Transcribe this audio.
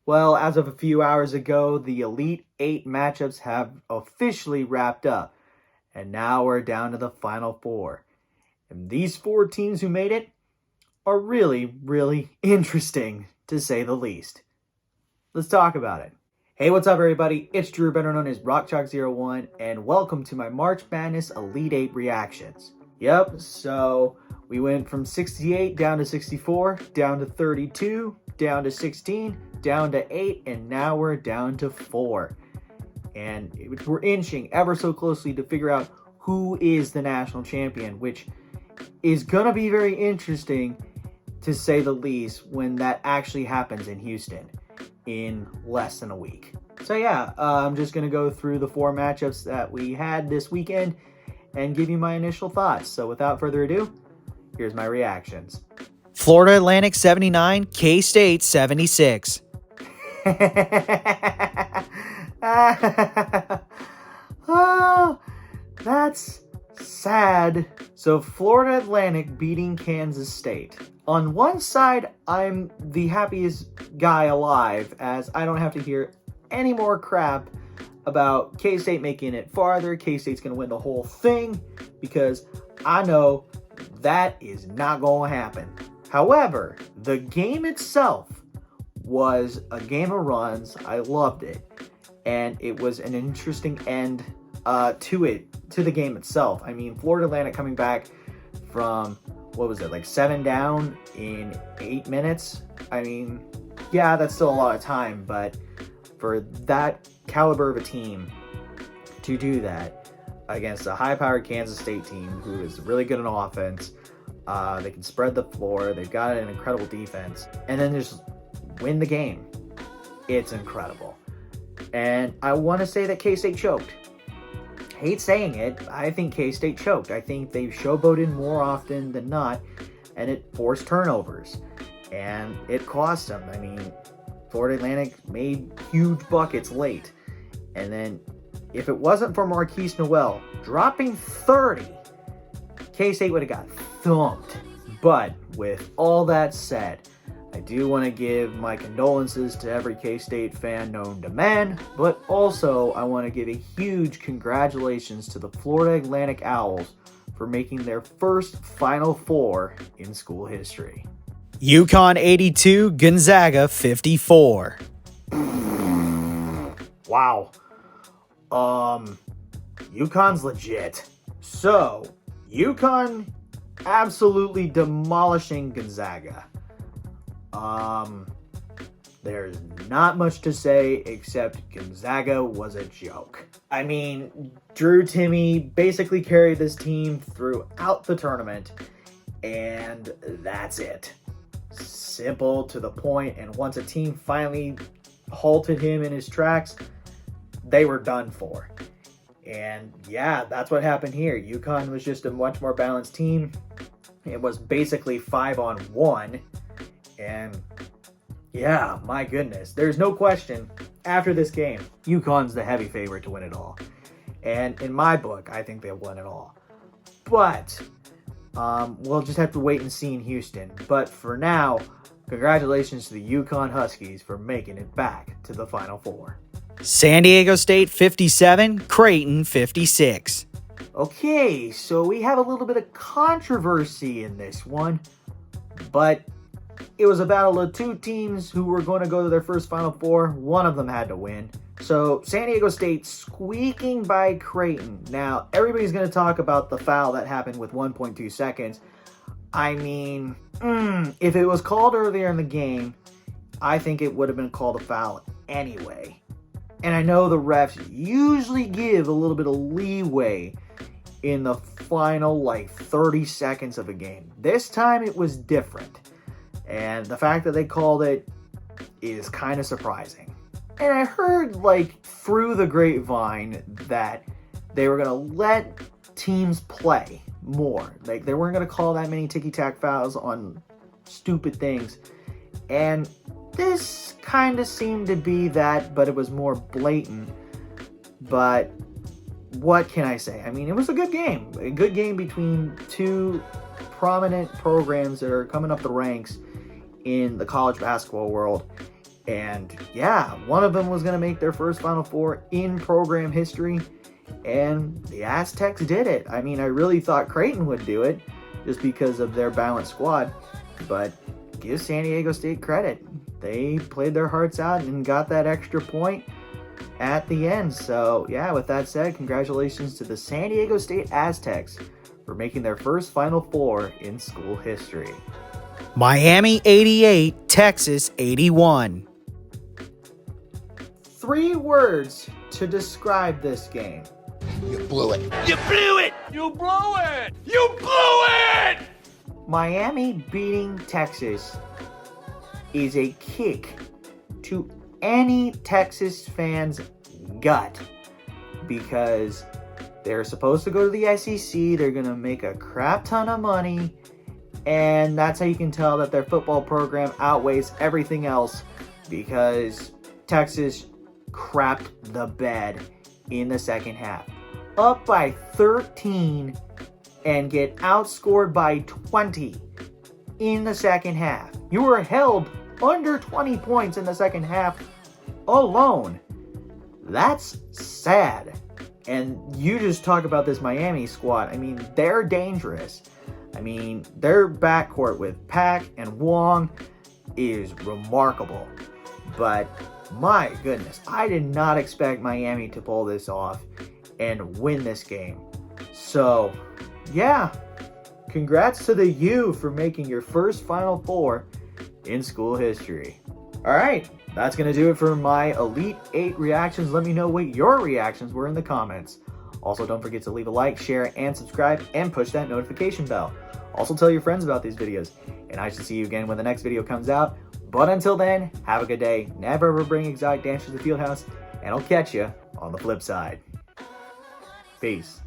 Well, as of a few hours ago, the Elite Eight matchups have officially wrapped up, and now we're down to the Final Four. And these four teams who made it are really, really interesting, to say the least. Let's talk about it. Hey, what's up, everybody? It's Drew, better known as RockChalk01, and welcome to my March Madness Elite Eight reactions. Yep, so we went from 68 down to 64, down to 32, down to 16, down to 8, and now we're down to 4. And we're inching ever so closely to figure out who is the national champion, which is going to be very interesting, to say the least, when that actually happens in Houston in less than a week. So yeah, I'm just going to go through the four matchups that we had this weekend and give you my initial thoughts. So without further ado, here's my reactions. Florida Atlantic 79, K-State 76. Oh, that's sad. So Florida Atlantic beating Kansas State. On one side, I'm the happiest guy alive, as I don't have to hear any more crap about K-State making it farther. K-State's going to win the whole thing, because I know that is not going to happen. However, the game itself was a game of runs. I loved it. And it was an interesting end to the game itself. I mean, Florida Atlantic coming back from, what was it, like 7 down in 8 minutes? I mean, yeah, that's still a lot of time, but for that caliber of a team to do that against a high-powered Kansas State team who is really good on offense, they can spread the floor, they've got an incredible defense, and then just win the game. It's incredible. And I want to say that K-State choked. Hate saying it, I think K-State choked. I think they showboated more often than not, and it forced turnovers. And it cost them. I mean, Florida Atlantic made huge buckets late. And then, if it wasn't for Marquise Noel dropping 30, K-State would have got thumped. But with all that said, I do want to give my condolences to every K-State fan known to man, but also I want to give a huge congratulations to the Florida Atlantic Owls for making their first Final Four in school history. UConn 82, Gonzaga 54. Wow. UConn's legit. So, UConn absolutely demolishing Gonzaga. There's not much to say except Gonzaga was a joke. I mean, Drew Timme basically carried this team throughout the tournament, and that's it. Simple, to the point, and once a team finally halted him in his tracks, they were done for. And yeah, that's what happened here. UConn was just a much more balanced team. It was basically 5-on-1. And yeah, my goodness, there's no question after this game, UConn's the heavy favorite to win it all. And in my book, I think they'll win it all. But we'll just have to wait and see in Houston. But for now, congratulations to the UConn Huskies for making it back to the Final Four. San Diego State 57, Creighton 56. Okay, so we have a little bit of controversy in this one, but it was a battle of two teams who were going to go to their first Final Four. One of them had to win. So San Diego State squeaking by Creighton. Now, everybody's going to talk about the foul that happened with 1.2 seconds. I mean, if it was called earlier in the game, I think it would have been called a foul anyway. And I know the refs usually give a little bit of leeway in the final, 30 seconds of a game. This time it was different. And the fact that they called it is kind of surprising. And I heard, through the grapevine that they were going to let teams play more. They weren't going to call that many ticky-tack fouls on stupid things. And this kind of seemed to be that, but it was more blatant. But what can I say? I mean, it was a good game. A good game between two prominent programs that are coming up the ranks in the college basketball world. And yeah, one of them was going to make their first Final Four in program history, and the Aztecs did it. I mean, I really thought Creighton would do it just because of their balanced squad, but give San Diego State credit. They played their hearts out and got that extra point at the end. So yeah, with that said, congratulations to the San Diego State Aztecs for making their first Final Four in school history. Miami 88, Texas 81. 3 words to describe this game. You blew it. You blew it! You blew it! You blew it! Miami beating Texas is a kick to any Texas fan's gut because they're supposed to go to the SEC. They're going to make a crap ton of money, and that's how you can tell that their football program outweighs everything else, because Texas crapped the bed in the second half. Up by 13 and get outscored by 20 in the second half. You were held under 20 points in the second half alone. That's sad. And you just talk about this Miami squad. I mean, they're dangerous. I mean, their backcourt with Pack and Wong is remarkable. But my goodness, I did not expect Miami to pull this off and win this game. So, yeah, congrats to the U for making your first Final Four in school history. All right, that's going to do it for my Elite 8 reactions. Let me know what your reactions were in the comments. Also, don't forget to leave a like, share, and subscribe, and push that notification bell. Also, tell your friends about these videos, and I shall see you again when the next video comes out. But until then, have a good day. Never ever bring exotic dancers to the field house, and I'll catch you on the flip side. Peace.